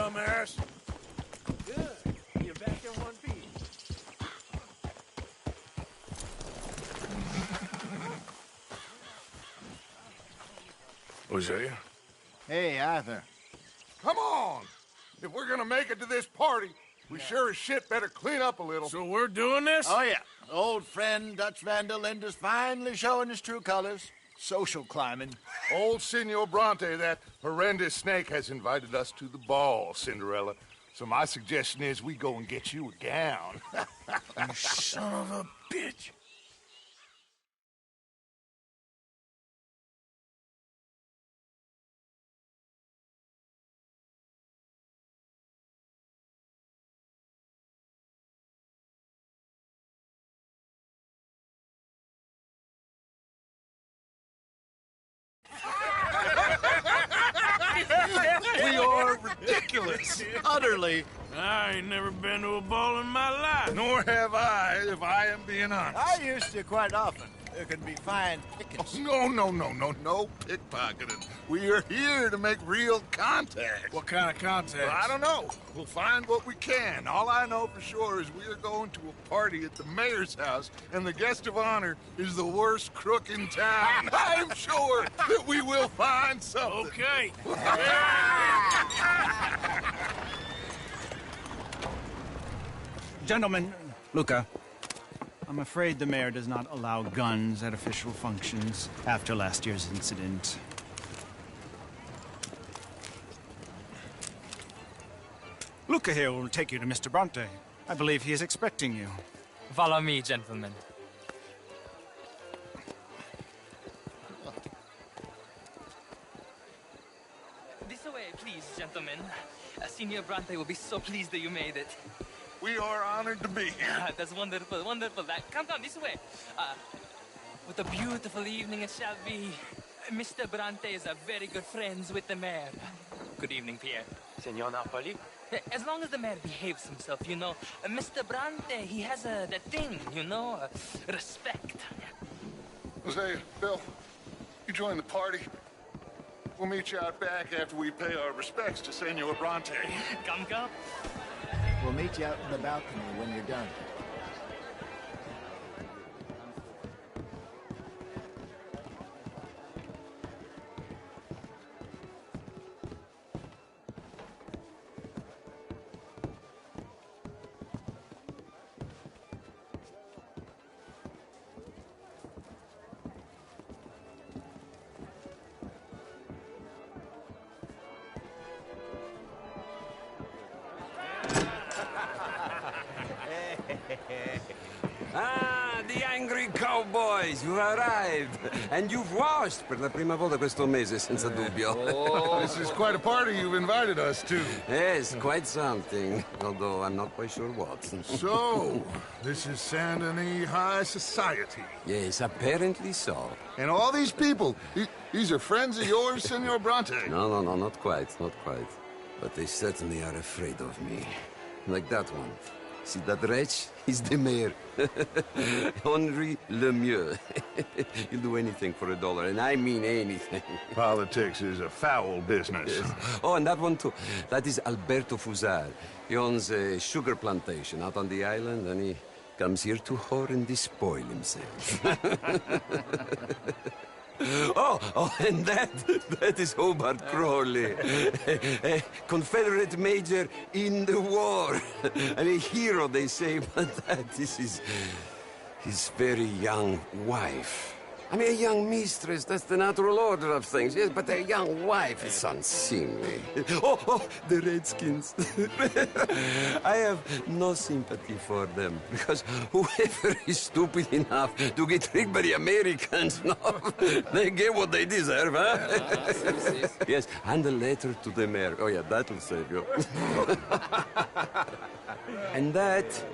dumbass? Good. You're back in one piece. Hosea? Hey, Arthur. Come on! If we're gonna make it to this party, we sure as shit better clean up a little. So we're doing this? Oh, yeah. Old friend Dutch Van der Linde's finally showing his true colors. Social climbing. Old Senor Bronte, that horrendous snake, has invited us to the ball, Cinderella. So my suggestion is we go and get you a gown. You son of a bitch. We are ridiculous. Utterly. I ain't never been to a ball in my life. Nor have I, if I am being honest. I used to quite often. There can be fine pickings. No pickpocketing. We are here to make real contact. What kind of contact? Well, I don't know. We'll find what we can. All I know for sure is we are going to a party at the mayor's house, and the guest of honor is the worst crook in town. I'm sure that we will find something. Okay. Gentlemen, Luca, I'm afraid the mayor does not allow guns at official functions after last year's incident. Luca here will take you to Mr. Bronte. I believe he is expecting you. Follow me, gentlemen. This way, please, gentlemen. Senior Bronte will be so pleased that you made it. We are honored to be here. That's wonderful, wonderful. Come this way. What a beautiful evening it shall be. Mr. Bronte is a very good friends with the mayor. Good evening, Pierre. Senor Napoli? As long as the mayor behaves himself, you know. Mr. Bronte, he has that thing, you know, respect. Hosea, Bill, you join the party. We'll meet you out back after we pay our respects to Senor Bronte. Come. We'll meet you out in the balcony when you're done. Ah, the angry cowboys, you've arrived. And you've washed per la prima volta questo mese, senza dubbio. This is quite a party you've invited us to. Yes, quite something. Although I'm not quite sure what. So, this is Saint Denis High Society. Yes, apparently so. And all these people, these are friends of yours, Senor Bronte? No, not quite, not quite. But they certainly are afraid of me. Like that one. See that wretch? He's the mayor. Henri Lemieux. He'll do anything for $1, and I mean anything. Politics is a foul business. Yes. Oh, and that one too. That is Alberto Fusar. He owns a sugar plantation out on the island, and he comes here to whore and despoil himself. Oh, and that is Hobart Crawley, a Confederate major in the war. And a hero, they say, but that is his very young wife. I mean, a young mistress, that's the natural order of things, yes, but a young wife is unseemly. Oh, the Redskins. I have no sympathy for them, because whoever is stupid enough to get tricked by the Americans, no, they get what they deserve, huh? Yes, and a letter to the mayor. Oh, yeah, that'll save you. And that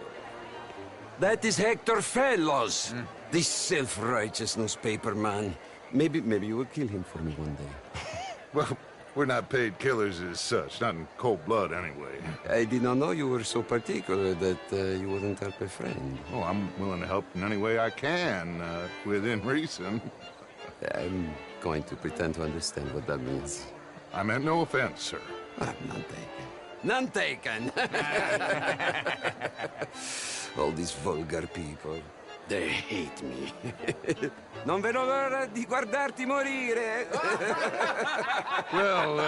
is Hector Fellows. This self-righteous newspaper man. Maybe you will kill him for me one day. Well, we're not paid killers as such, not in cold blood anyway. I did not know you were so particular that you wouldn't help a friend. Oh, I'm willing to help in any way I can, within reason. I'm going to pretend to understand what that means. I meant no offense, sir. I'm not taken. None taken. All these vulgar people. They hate me. Non vedo l'ora di guardarti morire. Well,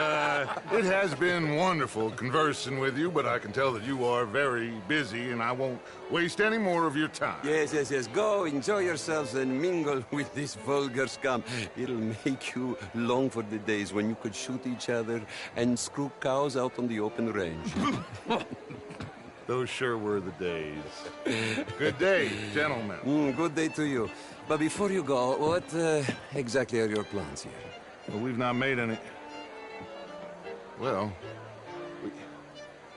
it has been wonderful conversing with you, but I can tell that you are very busy, and I won't waste any more of your time. Yes. Go, enjoy yourselves and mingle with this vulgar scum. It'll make you long for the days when you could shoot each other and screw cows out on the open range. Those sure were the days. Good day, gentlemen. Good day to you. But before you go, what exactly are your plans here? Well, we've not made any... Well,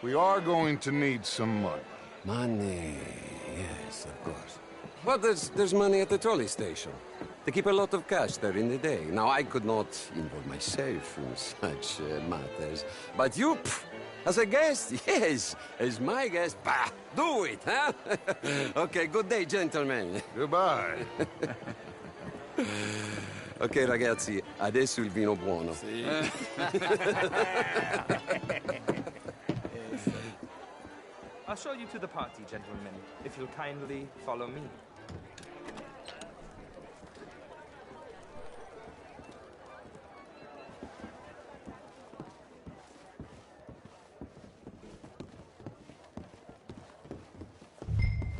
we are going to need some money. Money, yes, of course. Well, there's money at the trolley station. They keep a lot of cash there in the day. Now, I could not involve myself in such matters. But you, as a guest, yes, as my guest, bah, do it, huh? Okay, good day, gentlemen. Goodbye. Ok, ragazzi, adesso il vino buono. I'll show you to the party, gentlemen, if you'll kindly follow me.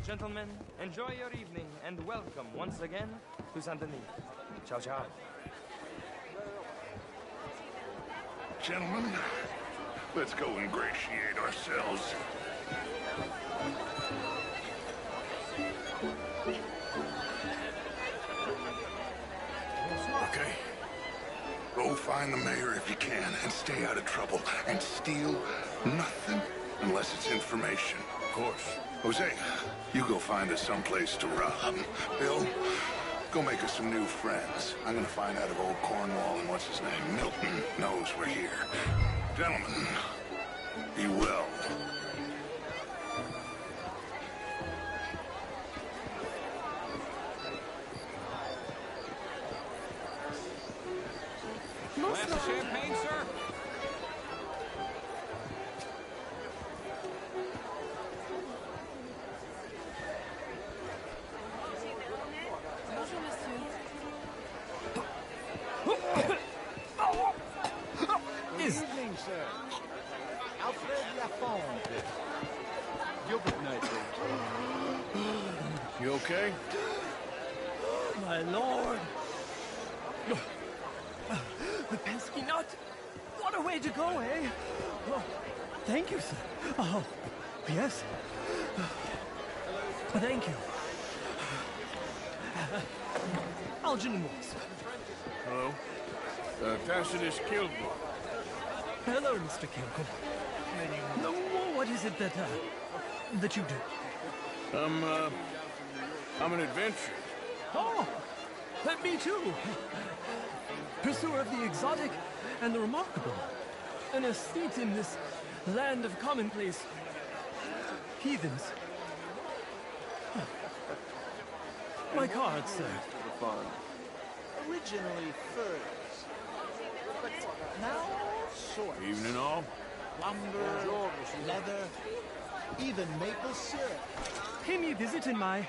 Gentlemen, enjoy your evening and welcome once again to Saint Denis. Ciao, ciao. Gentlemen, let's go ingratiate ourselves. Okay. Go find the mayor if you can and stay out of trouble. And steal nothing unless it's information. Of course. Jose, you go find us someplace to rob. Bill, go make us some new friends. I'm gonna find out if old Cornwall and what's his name, Milton, knows we're here. Gentlemen, be well. Glass of champagne, sir? Good evening, sir. Alfred Lafont. Gilbert Knight. You okay? My lord! The pesky nut! What a way to go, eh? Oh, thank you, sir. Oh, yes. Thank you. Algernon Moss. Hello. Tacitus Kilgore. Hello, Mr. Kilgore. No, what is it that you do? I'm an adventurer. Oh, me too. Pursuer of the exotic and the remarkable. An aesthete in this land of commonplace heathens. My card, sir. Originally furs, but now sorts. Evening all. Lumber, leather, even maple syrup. Pay me a visit in my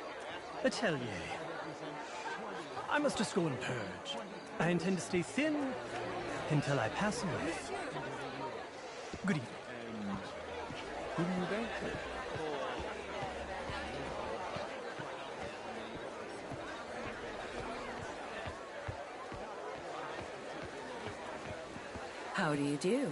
atelier. I must just go and purge. I intend to stay thin until I pass away. Good evening. Who do you bank with? How do you do?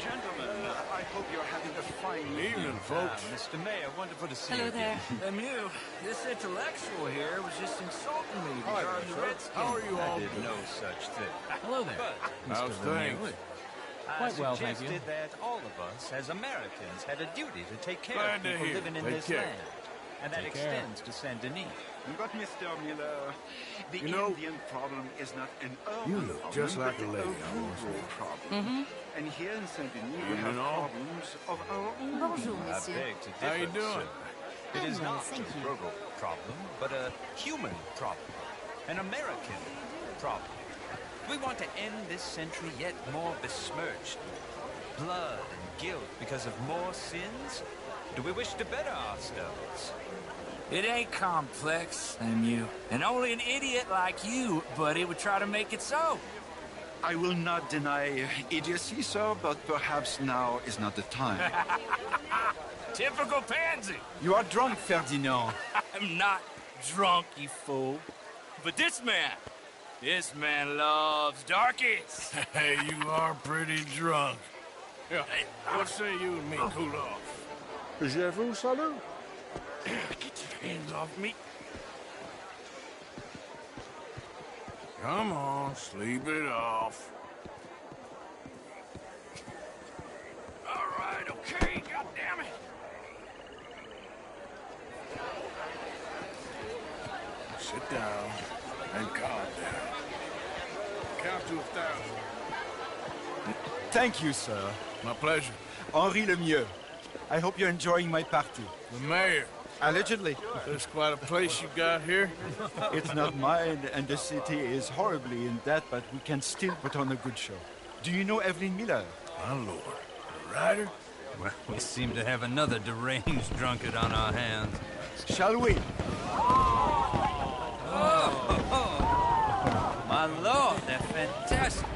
Gentlemen, I hope you're having a fine Evening, folks. Mr. Mayor, wonderful to see Hello you. there. And you, this intellectual here was just insulting me Hi, regarding the sir. Redskins. How are you all I did doing? no such thing. Hello there. How's things? Quite well, thank you. That all of us, as Americans, had a duty to take care Glad of to people hear. living in Take this care. land. And that extends to Saint Denis. But Mr. Miller, the You know, Indian problem is not an urban you look problem, just like but a lady, a almost. rural problem. And here in Saint Denis, we Evening have all. problems of our own. Bonjour, I monsieur. beg to differ, How you doing? sir. It is Hello, not thank a you. rural problem, but a human problem. An American problem. We want to end this century yet more besmirched. Blood and guilt because of more sins? Do we wish to better ourselves? It ain't complex, you. And only an idiot like you, buddy, would try to make it so. I will not deny idiocy, sir, but perhaps now is not the time. Typical pansy. You are drunk, Ferdinand. I'm not drunk, you fool. But this man loves darkies. Hey, you are pretty drunk. Yeah, what say you and me cool off? Je vous salute. Get your hands off me. Come on, sleep it off. All right, okay, goddammit. Sit down and calm down. Count to 1,000. Thank you, sir. My pleasure. Henri Lemieux. I hope you're enjoying my party. The mayor. Allegedly. There's quite a place you got here. It's not mine, and the city is horribly in debt, but we can still put on a good show. Do you know Evelyn Miller? My lord. The writer? Well, we seem to have another deranged drunkard on our hands. Shall we? My lord, they're fantastic.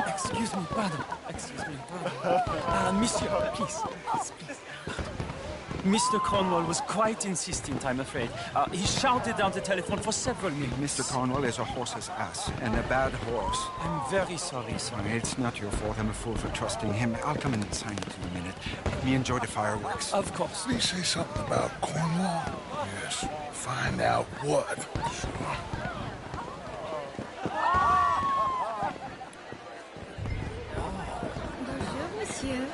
Excuse me, pardon. Excuse me, pardon. Monsieur, please. Please. Mr. Cornwall was quite insistent, I'm afraid. He shouted down the telephone for several minutes. Mr. Cornwall is a horse's ass, and a bad horse. I'm very sorry, sir. It's not your fault. I'm a fool for trusting him. I'll come in and sign it in a minute. Let me enjoy the fireworks. Of course. Did he say something about Cornwall? Yes. Find out what. Sure. Bonjour, monsieur.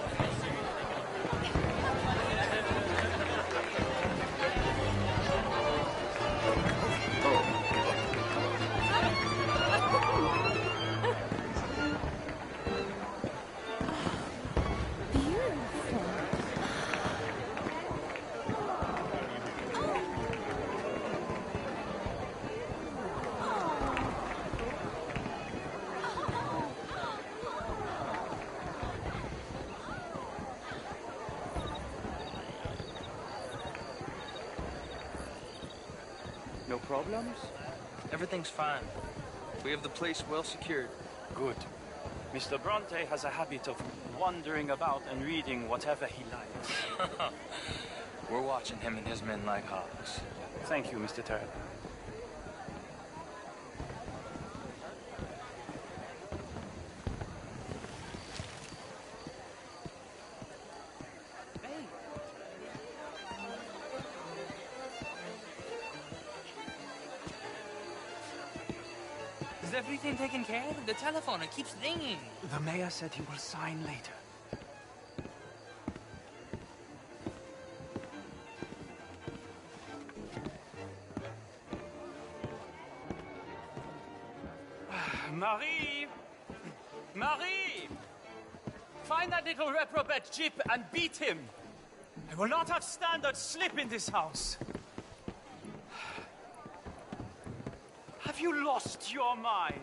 No problems? Everything's fine. We have the place well secured. Good. Mr. Bronte has a habit of wandering about and reading whatever he likes. We're watching him and his men like hawks. Thank you, Mr. Turner. Is everything taken care of? The telephone, it keeps ringing. The mayor said he will sign later. Marie! Marie! Find that little reprobate Jip and beat him. I will not have standard slip in this house. Have you lost your mind?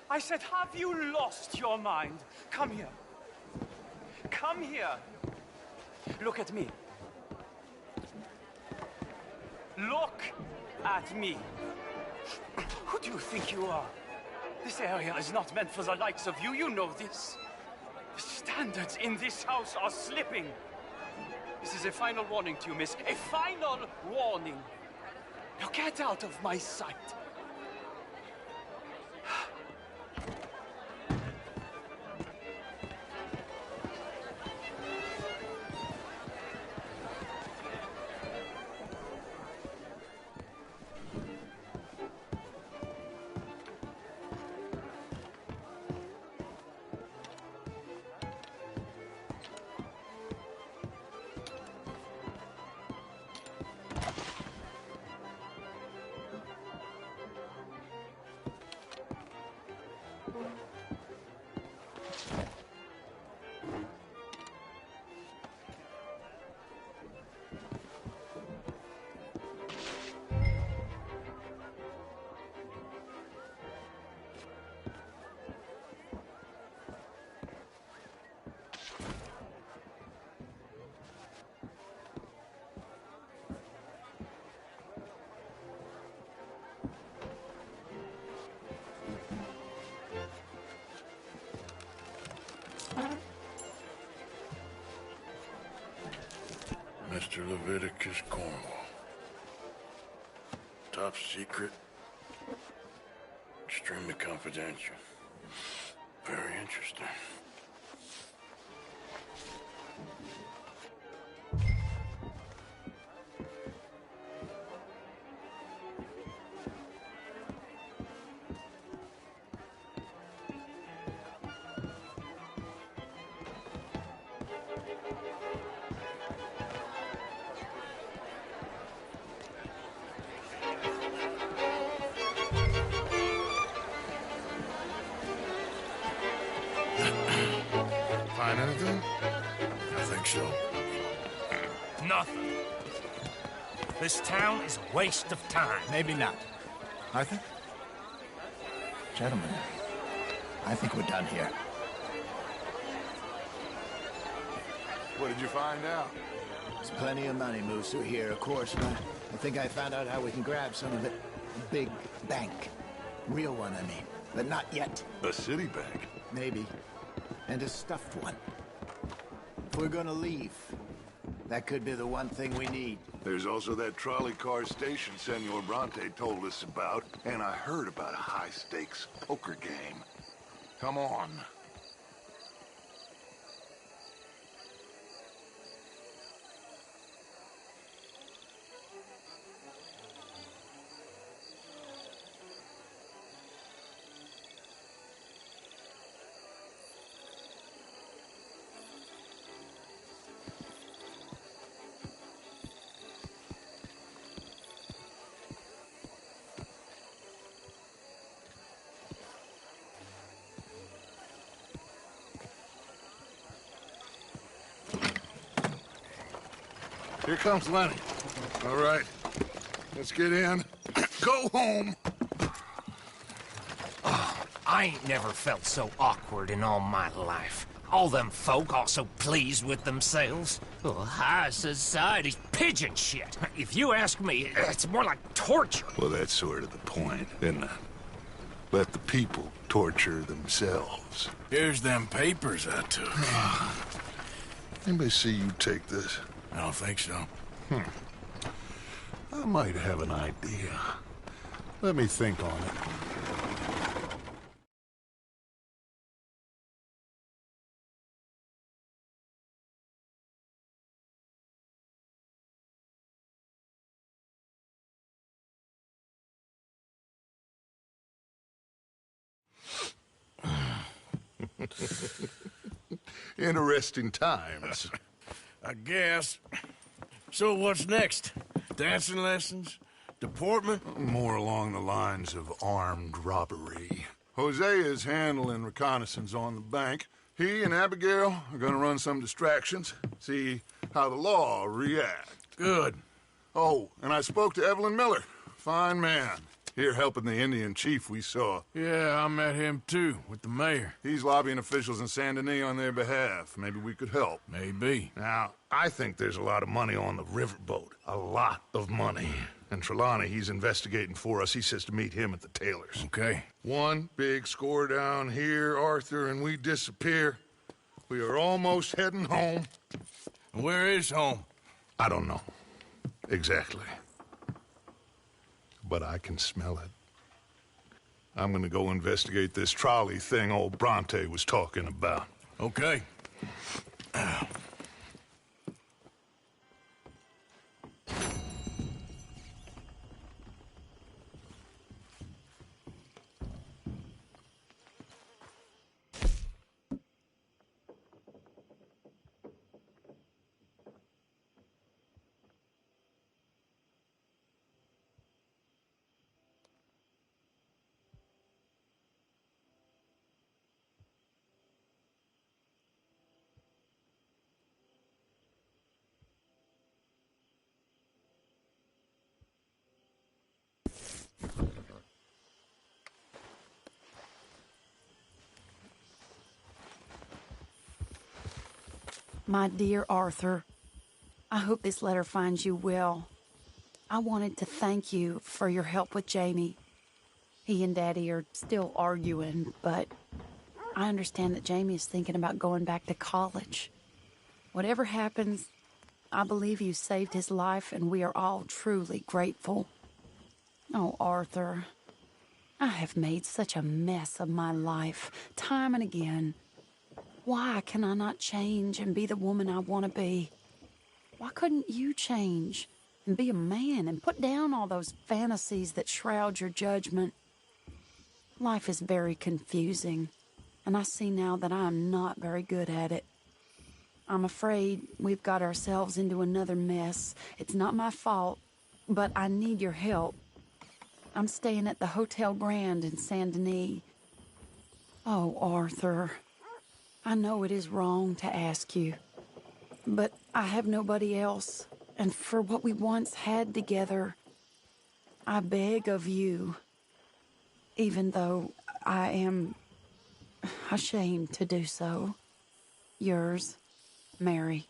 I said, have you lost your mind? Come here. Come here. Look at me. Look at me. Who do you think you are? This area is not meant for the likes of you. You know this. The standards in this house are slipping. This is a final warning to you, miss. A final warning. Now get out of my sight. Mr. Leviticus Cornwall. Top secret. Extremely confidential. Very interesting. Find anything? I think so. Nothing. This town is a waste of time. Maybe not. I think. Gentlemen, I think we're done here. What did you find out? There's plenty of money moves through here, of course, but I think I found out how we can grab some of it. A big bank. Real one, I mean. But not yet. A city bank. Maybe. And a stuffed one. If we're gonna leave, that could be the one thing we need. There's also that trolley car station Senor Bronte told us about, and I heard about a high-stakes poker game. Come on. Here comes Lenny. All right, let's get in. Go home. I ain't never felt so awkward in all my life. All them folk all so pleased with themselves. Oh, high society's pigeon shit. If you ask me, it's more like torture. Well, that's sort of the point, isn't it? Let the people torture themselves. Here's them papers I took. Anybody see you take this? I don't think so. I might have an idea. Let me think on it. Interesting times. I guess. So what's next? Dancing lessons? Deportment? More along the lines of armed robbery. Hosea is handling reconnaissance on the bank. He and Abigail are gonna run some distractions, see how the law reacts. Good. Oh, and I spoke to Evelyn Miller. Fine man. Here helping the Indian chief we saw. Yeah, I met him too, with the mayor. He's lobbying officials in Saint Denis on their behalf. Maybe we could help. Maybe. Now, I think there's a lot of money on the riverboat. A lot of money. And Trelawney, he's investigating for us. He says to meet him at the Taylor's. Okay. One big score down here, Arthur, and we disappear. We are almost heading home. Where is home? I don't know. Exactly. But I can smell it. I'm gonna go investigate this trolley thing old Bronte was talking about. Okay. My dear Arthur, I hope this letter finds you well. I wanted to thank you for your help with Jamie. He and Daddy are still arguing, but I understand that Jamie is thinking about going back to college. Whatever happens, I believe you saved his life, and we are all truly grateful. Oh, Arthur, I have made such a mess of my life, time and again. Why can I not change and be the woman I want to be? Why couldn't you change and be a man and put down all those fantasies that shroud your judgment? Life is very confusing, and I see now that I am not very good at it. I'm afraid we've got ourselves into another mess. It's not my fault, but I need your help. I'm staying at the Hotel Grand in Saint Denis. Oh, Arthur, I know it is wrong to ask you, but I have nobody else, and for what we once had together, I beg of you, even though I am ashamed to do so. Yours, Mary.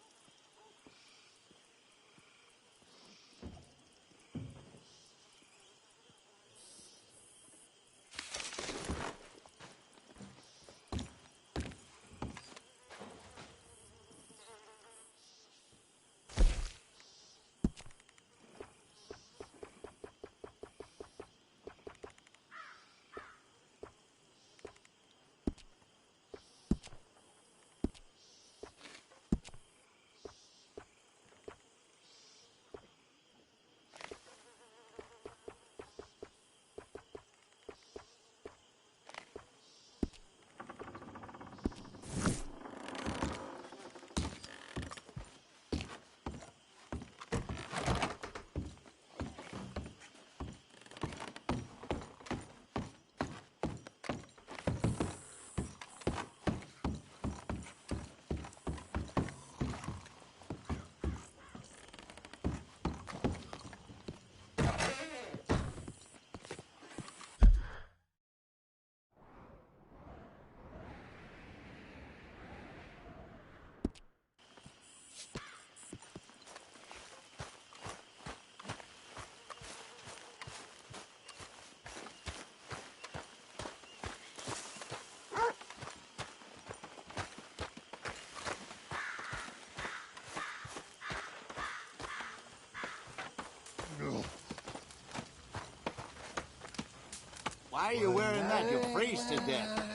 Why are you wearing that? You'll freeze to death.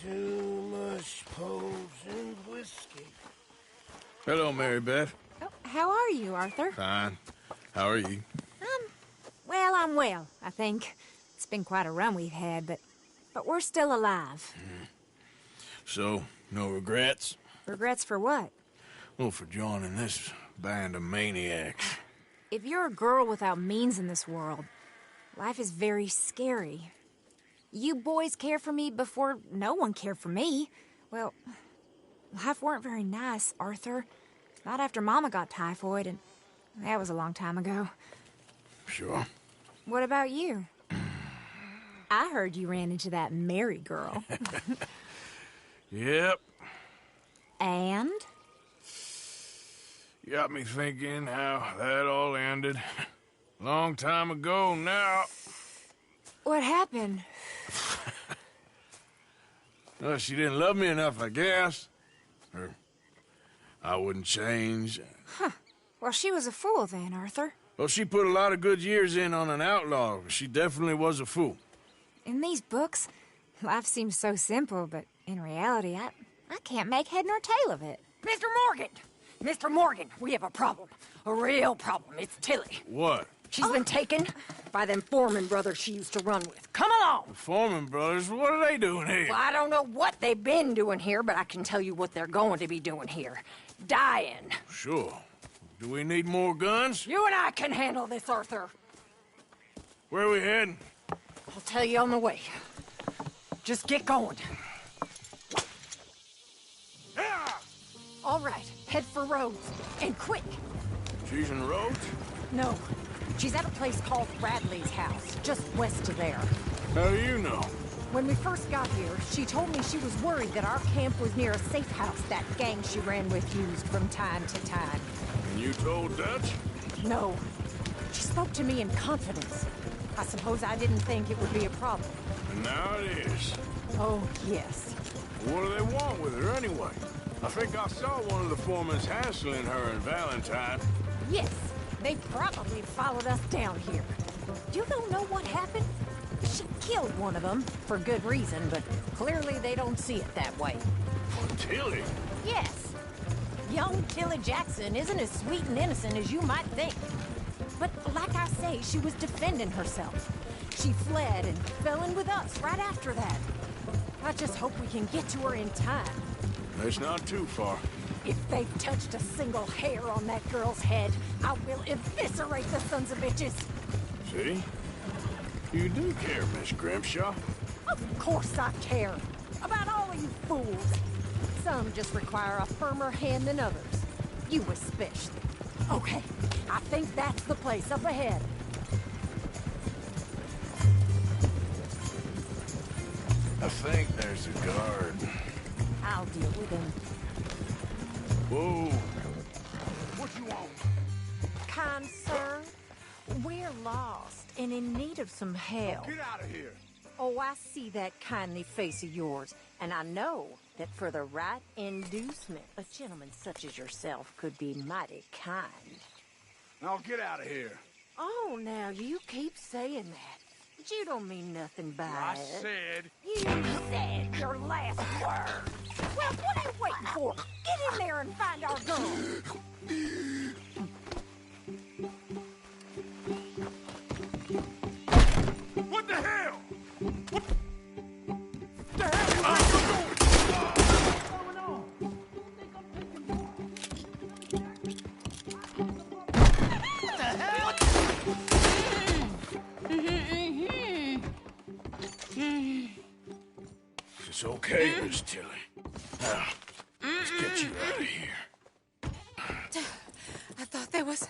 Too much potion whiskey. Hello, Mary Beth. Oh, how are you, Arthur? Fine. How are you? Well, I'm well, I think. It's been quite a run we've had, but we're still alive. So, no regrets? Regrets for what? Well, for joining this band of maniacs. If you're a girl without means in this world, life is very scary. You boys cared for me before no one cared for me. Well, life weren't very nice, Arthur. Not after Mama got typhoid, and that was a long time ago. Sure. What about you? I heard you ran into that Mary girl. Yep. And? You got me thinking how that all ended. Long time ago now. What happened? Well, she didn't love me enough, I guess. Or I wouldn't change. Huh. Well, she was a fool then, Arthur. Well, she put a lot of good years in on an outlaw. She definitely was a fool. In these books, life seems so simple, but in reality, I can't make head nor tail of it. Mr. Morgan! Mr. Morgan, we have a problem. A real problem. It's Tilly. What? She's been taken by them Foreman brothers she used to run with. Come along! The Foreman brothers? What are they doing here? Well, I don't know what they've been doing here, but I can tell you what they're going to be doing here. Dying. Sure. Do we need more guns? You and I can handle this, Arthur. Where are we heading? I'll tell you on the way. Just get going. All right, head for Rhodes, and quick. She's in Rhodes? No, she's at a place called Bradley's house, just west of there. How do you know? When we first got here, she told me she was worried that our camp was near a safe house that gang she ran with used from time to time. And you told Dutch? No. She spoke to me in confidence. I suppose I didn't think it would be a problem. And now it is. Oh, yes. What do they want with her anyway? I think I saw one of the foremans hassling her and Valentine. Yes, they probably followed us down here. You don't know what happened? She killed one of them, for good reason, but clearly they don't see it that way. Tilly? Yes. Young Tilly Jackson isn't as sweet and innocent as you might think. But like I say, she was defending herself. She fled and fell in with us right after that. I just hope we can get to her in time. It's not too far. If they've touched a single hair on that girl's head, I will eviscerate the sons of bitches. See? You do care, Miss Grimshaw. Of course I care. About all of you fools. Some just require a firmer hand than others. You especially. Okay, I think that's the place up ahead. I think there's a guard. I'll deal with him. Whoa. What you want? Kind sir, we're lost and in need of some help. Get out of here. Oh, I see that kindly face of yours, and I know that for the right inducement, a gentleman such as yourself could be mighty kind. Now get out of here. Oh, now you keep saying that. But you don't mean nothing by I it. said. You said your last word. Well, what are you waiting for? Get in there and find our girl. What the hell? What the hell It's okay, Miss Tilly. Now, let's get you out of here. I thought there was...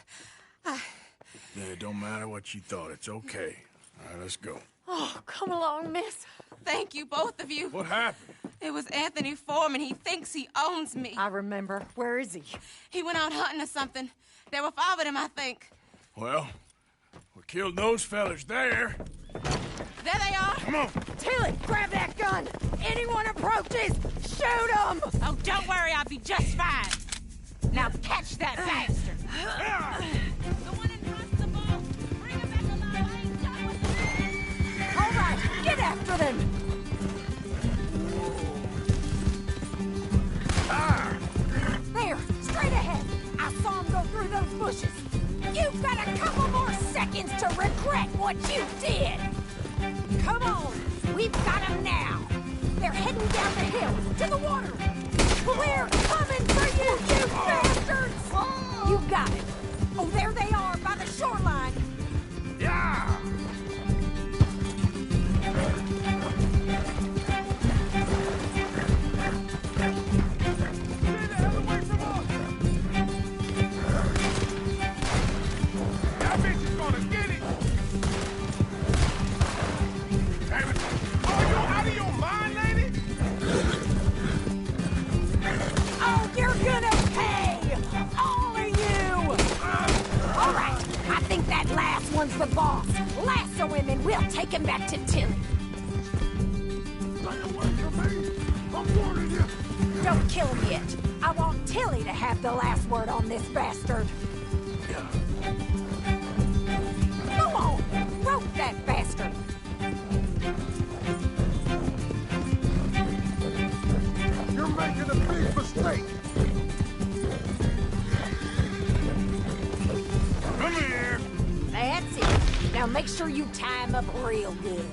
Yeah, it don't matter what you thought. It's okay. All right, let's go. Oh, come along, miss. Thank you, both of you. What happened? It was Anthony Foreman. He thinks he owns me. I remember. Where is he? He went out hunting or something. There were 5 of them, I think. Well, we killed those fellas there. There they are. Come on. Tilly, grab that gun. Anyone approaches, shoot them. Oh, don't worry. I'll be just fine. Now catch that bastard. The one in constable. Bring him back alive. I ain't done with him. All right, get after them. There, straight ahead. I saw him go through those bushes. You've got a couple more seconds to regret what you did. Come on, we've got them now. They're heading down the hill to the water. We're coming for you, you bastards! You got it. Oh, there they are by the shoreline. Yeah! One's the boss. Lasso him and we'll take him back to Tilly. Stay away from me! I'm warning you! Don't kill him yet. I want Tilly to have the last word on this bastard. Come on! Rope that bastard! You're making a big mistake! Come here! That's it. Now make sure you tie him up real good.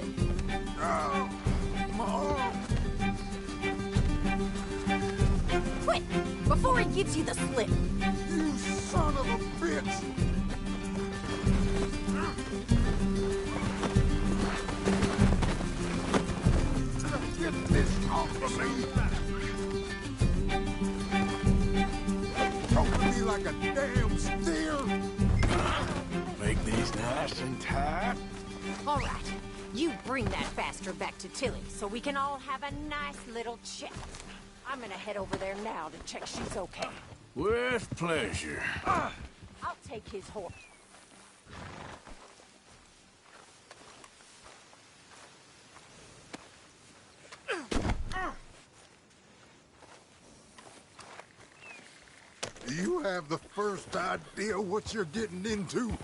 Quick! Before he gives you the slip. You son of a bitch! Get this off of me! Choking me like a damn steer! Make these nice and tight. All right. You bring that bastard back to Tilly so we can all have a nice little chat. I'm gonna head over there now to check she's okay. With pleasure. I'll take his horse. Do you have the first idea what you're getting into?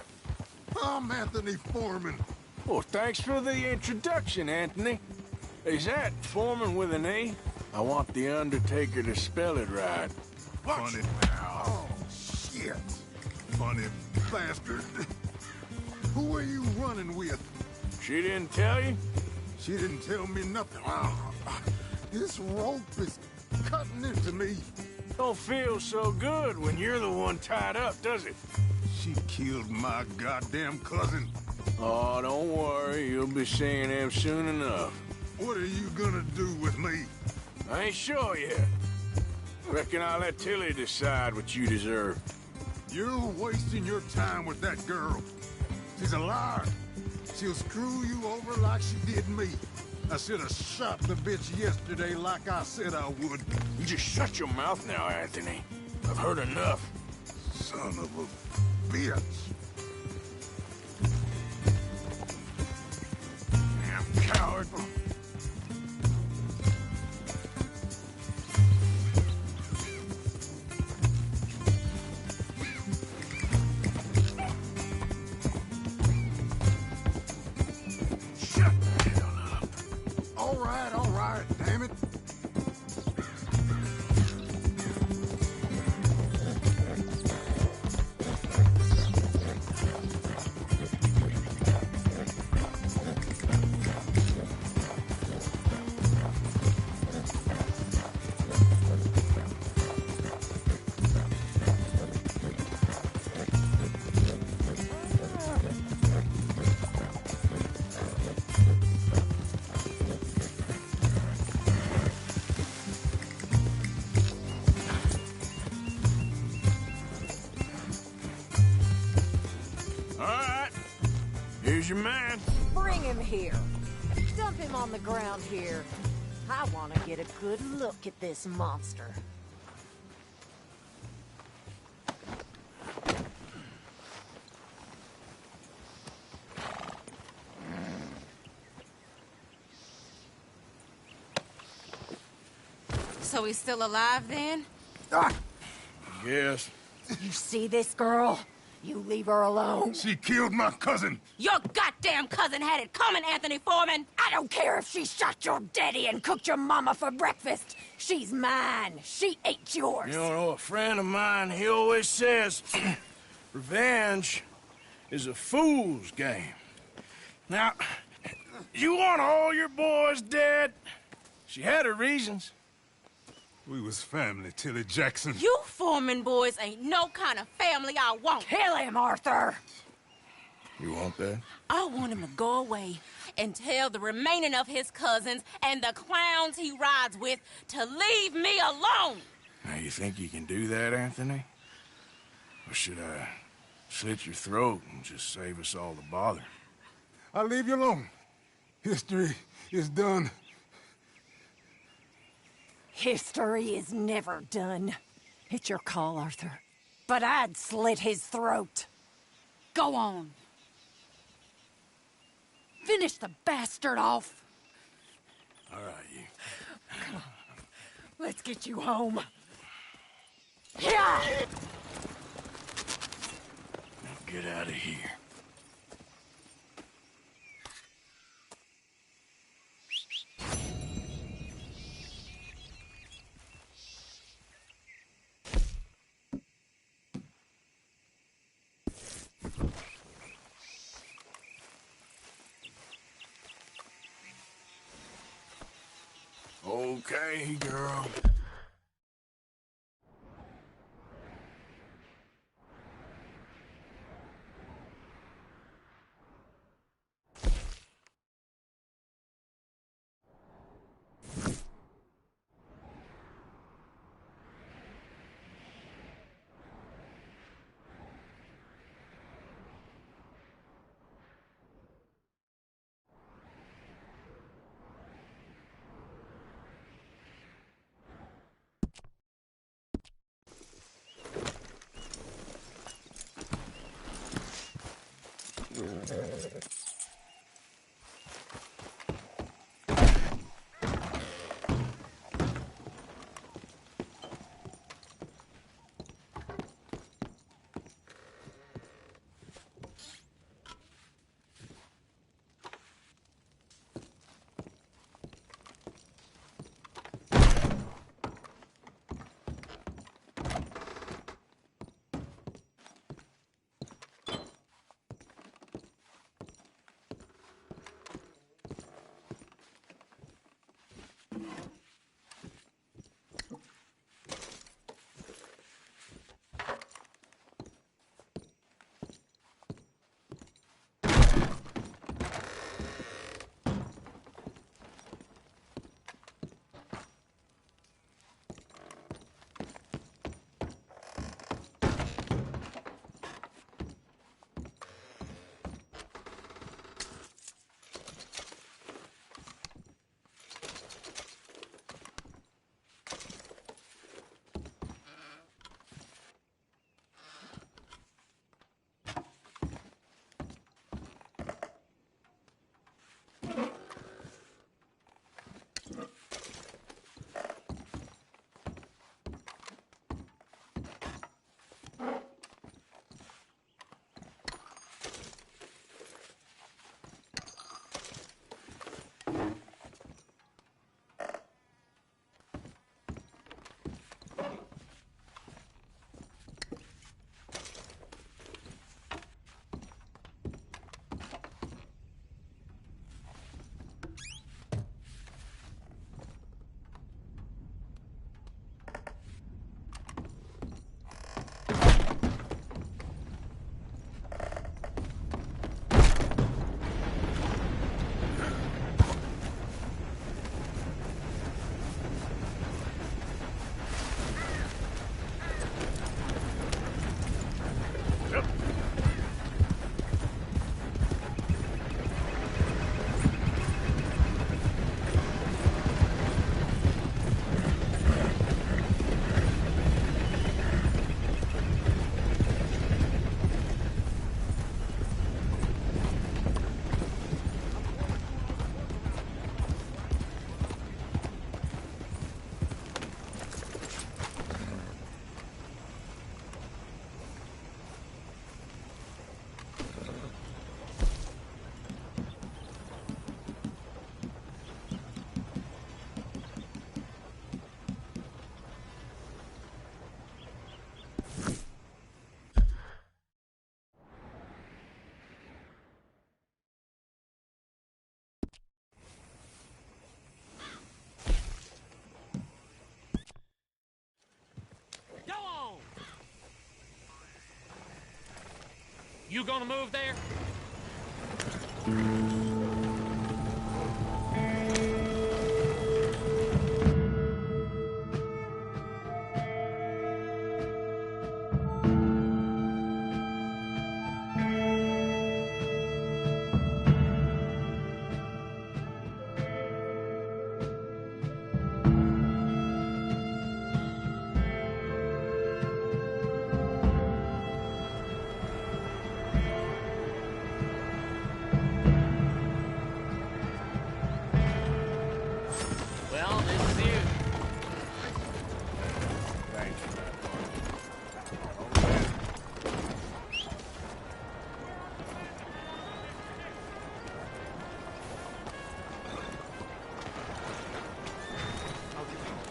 I'm Anthony Foreman. Well, thanks for the introduction, Anthony. Is that Foreman with an E? I want the Undertaker to spell it right. Funny. Oh, shit. Funny bastard. Who are you running with? She didn't tell you? She didn't tell me nothing. This rope is cutting into me. Don't feel so good when you're the one tied up, does it? She killed my goddamn cousin. Oh, don't worry. You'll be seeing him soon enough. What are you gonna do with me? I ain't sure yet. Reckon I'll let Tilly decide what you deserve. You're wasting your time with that girl. She's a liar. She'll screw you over like she did me. I should have shot the bitch yesterday like I said I would. You just shut your mouth now, Anthony. I've heard enough. Son of a bitch. Damn coward. All right, damn it. Here's your man. Bring him here. Dump him on the ground here. I want to get a good look at this monster. So he's still alive then? Yes. You see this girl? You leave her alone. She killed my cousin. Your goddamn cousin had it coming, Anthony Foreman! I don't care if she shot your daddy and cooked your mama for breakfast. She's mine. She ate yours. You know, a friend of mine, he always says, revenge is a fool's game. Now, you want all your boys dead? She had her reasons. We was family, Tilly Jackson. You Foreman boys ain't no kind of family I want. Kill him, Arthur! You want that? I want him to go away and tell the remaining of his cousins and the clowns he rides with to leave me alone. Now, you think you can do that, Anthony? Or should I slit your throat and just save us all the bother? I'll leave you alone. History is done. History is never done. It's your call, Arthur. But I'd slit his throat. Go on. Finish the bastard off. All right, you. Come on. Let's get you home. Yeah! Now get out of here. Okay, girl. You gonna move there? Well, this is you. Thanks for that.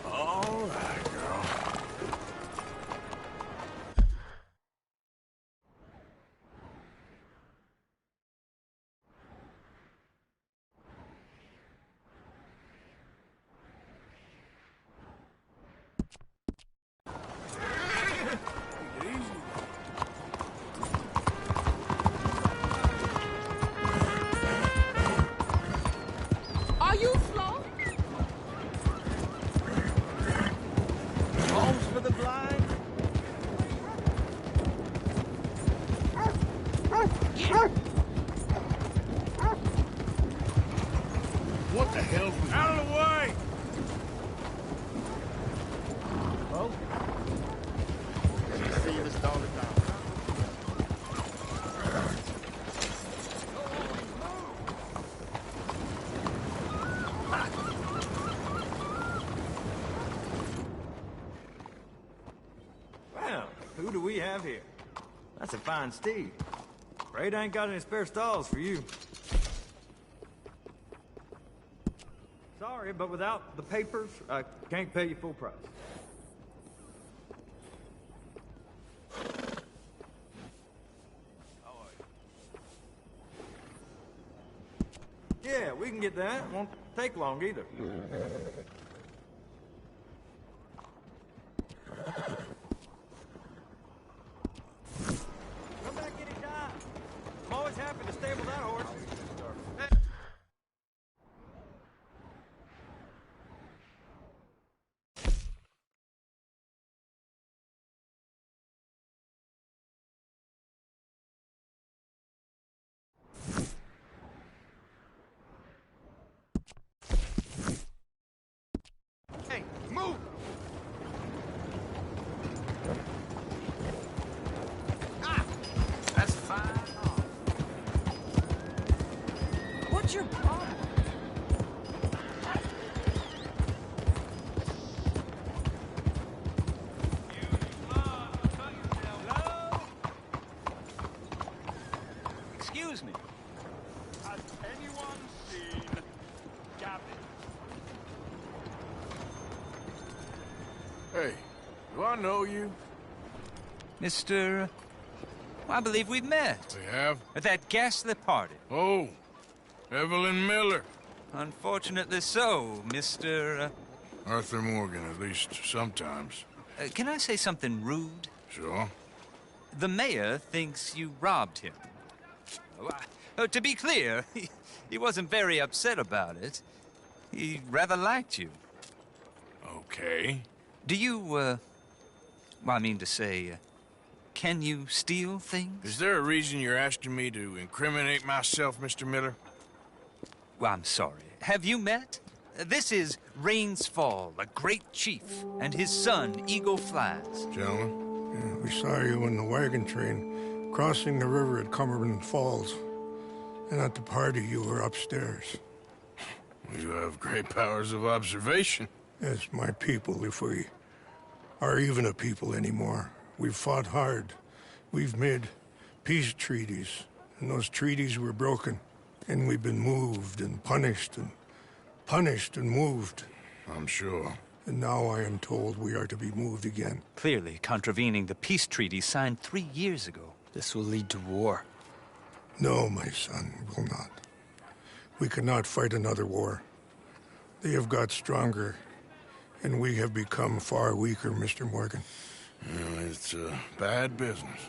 All right, girl. Are you slow? Homes for the blind? What the hell? Out of the way! Oh? You see this all the time. have here? That's a fine steed. Afraid I ain't got any spare stalls for you. Sorry, but without the papers, I can't pay you full price. Yeah, we can get that. Won't take long either. Come back anytime. I'm always happy to stable that horse. Hey, move! That's fine. What's your problem? Excuse me. Has anyone seen Gavin? Hey, do I know you? Mr. I believe we've met. We have? At that ghastly party. Oh, Evelyn Miller. Unfortunately so, Mr. Arthur Morgan, at least sometimes. Can I say something rude? Sure. The mayor thinks you robbed him. To be clear, he wasn't very upset about it. He rather liked you. Okay. Do you, well, I mean to say, can you steal things? Is there a reason you're asking me to incriminate myself, Mr. Miller? Well, I'm sorry. Have you met? This is Rains Fall, a great chief, and his son, Eagle Flies. Gentlemen? Yeah, we saw you in the wagon train crossing the river at Cumberland Falls. And at the party, you were upstairs. You have great powers of observation. Yes, my people, if we are even a people anymore. We've fought hard. We've made peace treaties, and those treaties were broken. And we've been moved and punished and moved. I'm sure. And now I am told we are to be moved again. Clearly contravening the peace treaty signed 3 years ago. This will lead to war. No, my son, will not. We cannot fight another war. They have got stronger, and we have become far weaker, Mr. Morgan. Well, it's bad business.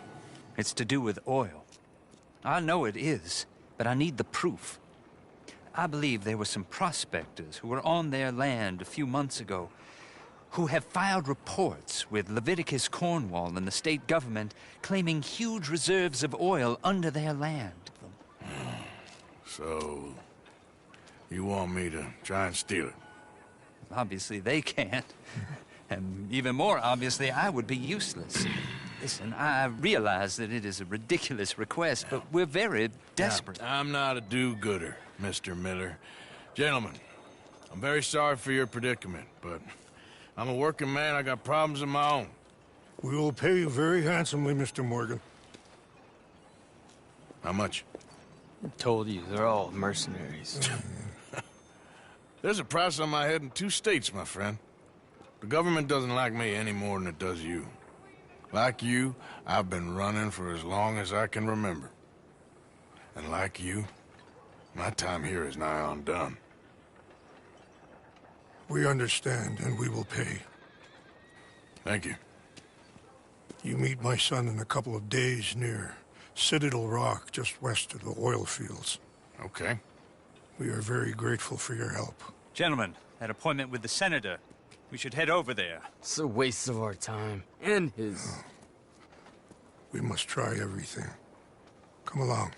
It's to do with oil. I know it is, but I need the proof. I believe there were some prospectors who were on their land a few months ago who have filed reports with Leviticus Cornwall and the state government claiming huge reserves of oil under their land. So, you want me to try and steal it? Obviously they can't. And even more obviously, I would be useless. Listen, I realize that it is a ridiculous request, but we're very desperate. Now, I'm not a do-gooder, Mr. Miller. Gentlemen, I'm very sorry for your predicament, but I'm a working man. I got problems of my own. We will pay you very handsomely, Mr. Morgan. How much? I told you, they're all mercenaries. There's a price on my head in 2 states, my friend. The government doesn't like me any more than it does you. Like you, I've been running for as long as I can remember. And like you, my time here is nigh on done. We understand, and we will pay. Thank you. You meet my son in a couple of days near Citadel Rock, just west of the oil fields. Okay. We are very grateful for your help. Gentlemen, that appointment with the senator. We should head over there. It's a waste of our time. And his. Oh. We must try everything. Come along.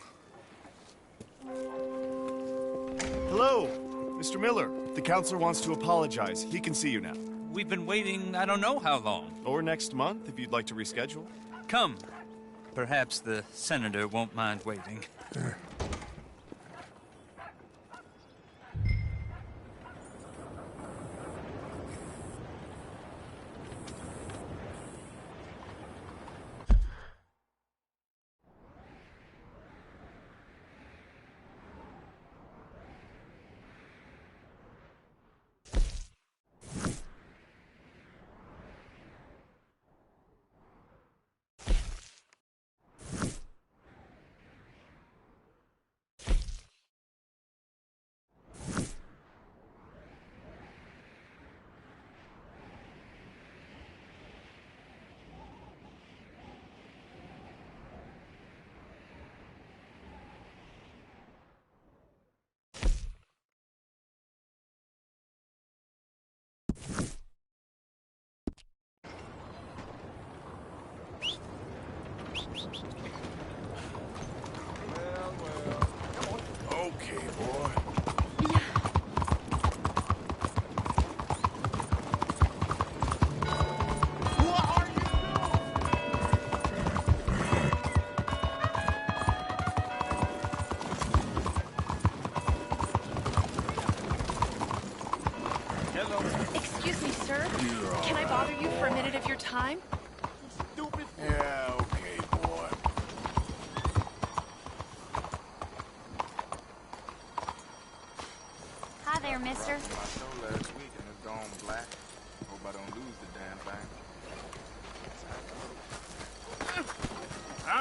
Hello, Mr. Miller. The counselor wants to apologize. He can see you now. We've been waiting I don't know how long. Or next month, if you'd like to reschedule. Come. Perhaps the senator won't mind waiting.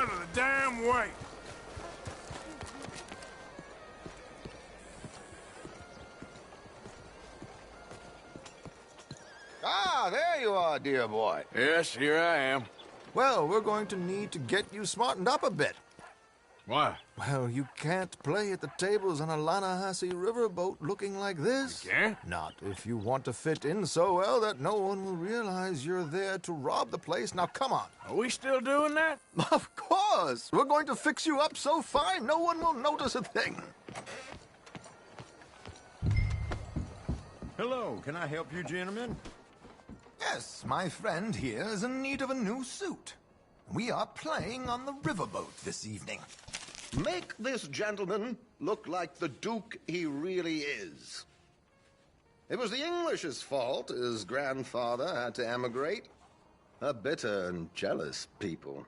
out of the damn way. Ah, there you are, dear boy. Yes, here I am. Well, we're going to need to get you smartened up a bit. Why? Well, you can't play at the tables on a Lanahasi riverboat looking like this. You can't? Not if you want to fit in so well that no one will realize you're there to rob the place. Now, come on. Are we still doing that? Of course. We're going to fix you up so fine no one will notice a thing. Hello, can I help you, gentlemen? Yes, my friend here is in need of a new suit. We are playing on the riverboat this evening. Make this gentleman look like the Duke he really is. It was the English's fault his grandfather had to emigrate. A bitter and jealous people.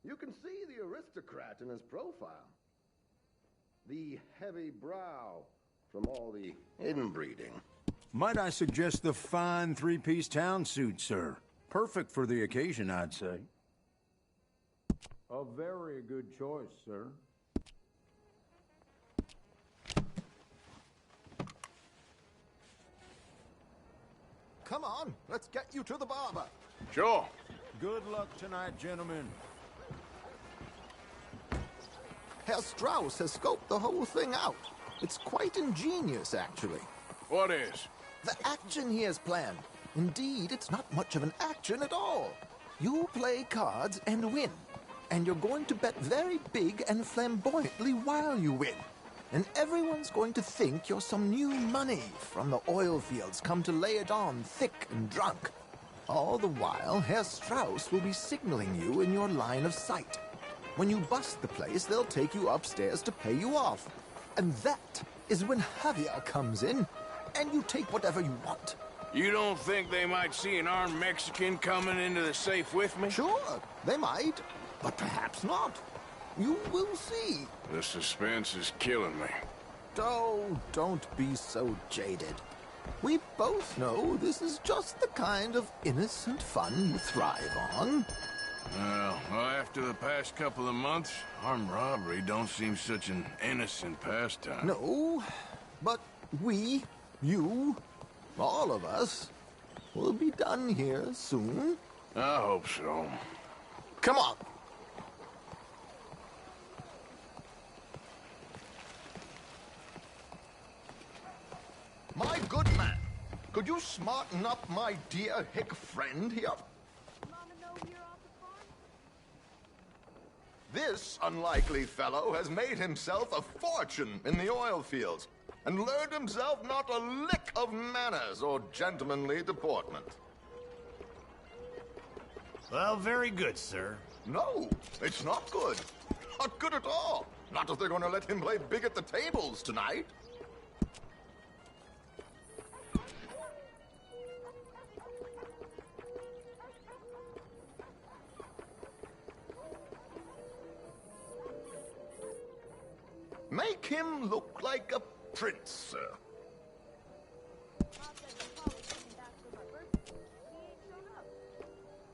You can see the aristocrat in his profile. The heavy brow from all the inbreeding. Might I suggest the fine three-piece town suit, sir? Perfect for the occasion, I'd say. A very good choice, sir. Come on, let's get you to the barber. Sure. Good luck tonight, gentlemen. Herr Strauss has scoped the whole thing out. It's quite ingenious, actually. What is? The action he has planned. Indeed, it's not much of an action at all. You play cards and win. And you're going to bet very big and flamboyantly while you win. And everyone's going to think you're some new money from the oil fields come to lay it on thick and drunk. All the while, Herr Strauss will be signaling you in your line of sight. When you bust the place, they'll take you upstairs to pay you off. And that is when Javier comes in, and you take whatever you want. You don't think they might see an armed Mexican coming into the safe with me? Sure, they might, but perhaps not. You will see. The suspense is killing me. Oh, don't be so jaded. We both know this is just the kind of innocent fun you thrive on. Well, after the past couple of months, armed robbery don't seem such an innocent pastime. No, but we, you, all of us, will be done here soon. I hope so. Come on. My good man, could you smarten up my dear hick friend here? This unlikely fellow has made himself a fortune in the oil fields and learned himself not a lick of manners or gentlemanly deportment. Well, very good, sir. No, it's not good. Not good at all. Not if they're going to let him play big at the tables tonight. Make him look like a prince, sir.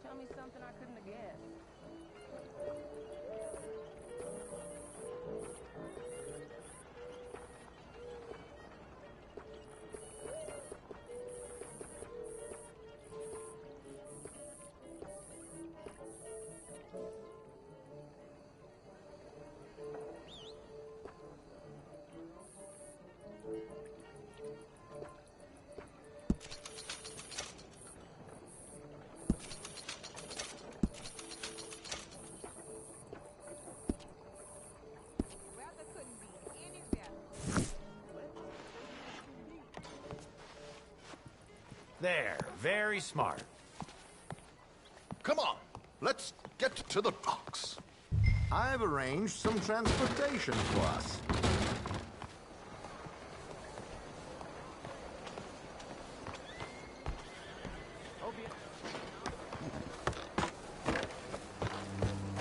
Tell me something I couldn't have guessed. There, very smart. Come on, let's get to the docks. I've arranged some transportation for us.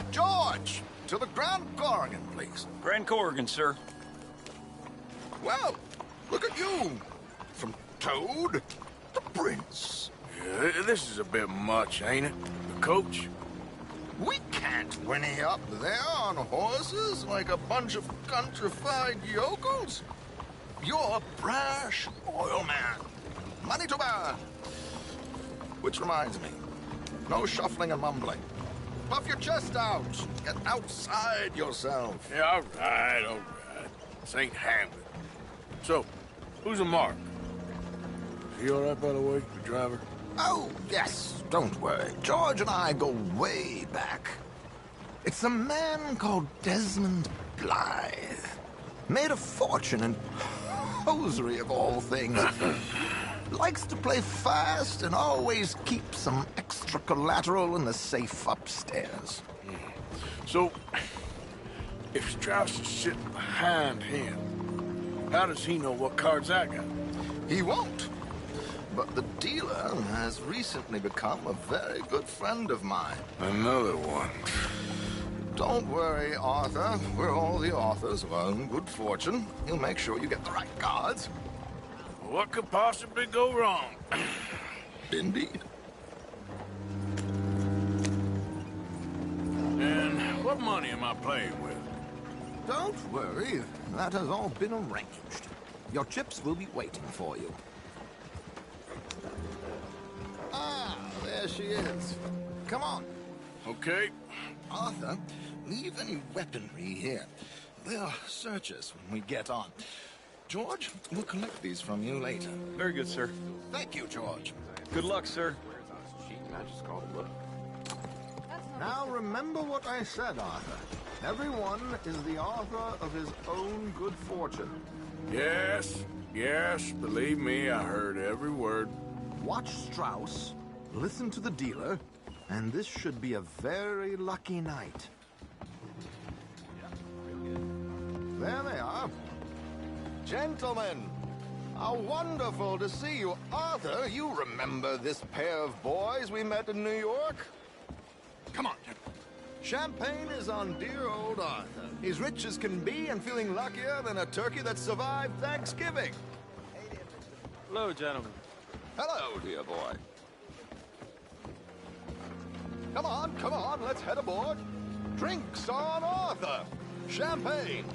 George, to the Grand Corrigan, please. Grand Corrigan, sir. Well, look at you. From Toad to Prince. Yeah, this is a bit much, ain't it? The coach? We can't whinny up there on horses like a bunch of countrified yokels. You're a brash oil man. Money to burn. Which reminds me, no shuffling and mumbling. Puff your chest out. Get outside yourself. Yeah, all right, all right. This ain't Hamlet. So, who's a mark? Is he all right, by the way, the driver? Oh, yes, don't worry. George and I go way back. It's a man called Desmond Blythe. Made a fortune in hosiery of all things. Likes to play fast and always keep some extra collateral in the safe upstairs. So, if Strauss is sitting behind him, how does he know what cards I got? He won't. But the dealer has recently become a very good friend of mine. Another one. Don't worry, Arthur. We're all the authors of our own good fortune. He'll make sure you get the right cards. What could possibly go wrong? Indeed. And what money am I playing with? Don't worry. That has all been arranged. Your chips will be waiting for you. Ah, there she is. Come on. Okay. Arthur, leave any weaponry here. They'll search us when we get on. George, we'll collect these from you later. Very good, sir. Thank you, George. Good luck, sir. Now remember what I said, Arthur. Everyone is the author of his own good fortune. Yes, yes, believe me, I heard every word. Watch Strauss, listen to the dealer, and this should be a very lucky night. There they are. Gentlemen, how wonderful to see you. Arthur, you remember this pair of boys we met in New York? Come on, gentlemen. Champagne is on dear old Arthur. He's rich as can be and feeling luckier than a turkey that survived Thanksgiving. Hello, gentlemen. Hello, dear boy. Come on, let's head aboard. Drinks on Arthur. Champagne.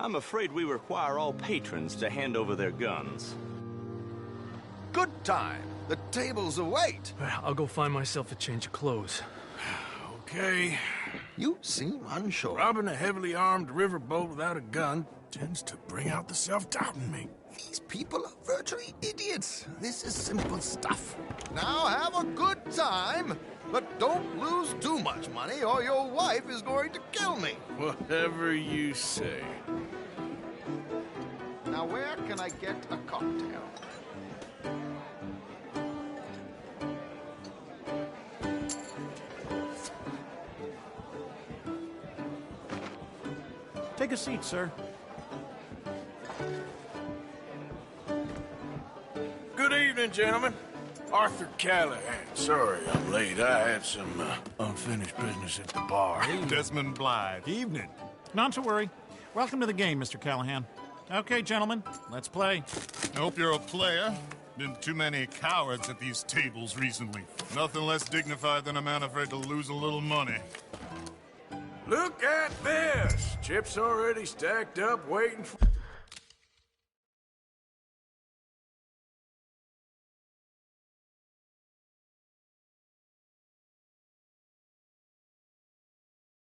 I'm afraid we require all patrons to hand over their guns. Good time. The tables await. I'll go find myself a change of clothes. Okay. You seem unsure. Robbing a heavily armed riverboat without a gun tends to bring out the self-doubt in me. These people are virtually idiots. This is simple stuff. Now have a good time, but don't lose too much money or your wife is going to kill me. Whatever you say. Now where can I get a cocktail? Take a seat, sir. Good evening, gentlemen. Arthur Callahan. Sorry I'm late. I had some unfinished business at the bar. Desmond Blythe. Evening. Not to worry. Welcome to the game, Mr. Callahan. Okay, gentlemen, let's play. I hope you're a player. Been too many cowards at these tables recently. Nothing less dignified than a man afraid to lose a little money. Look at this! Chips already stacked up, waiting for...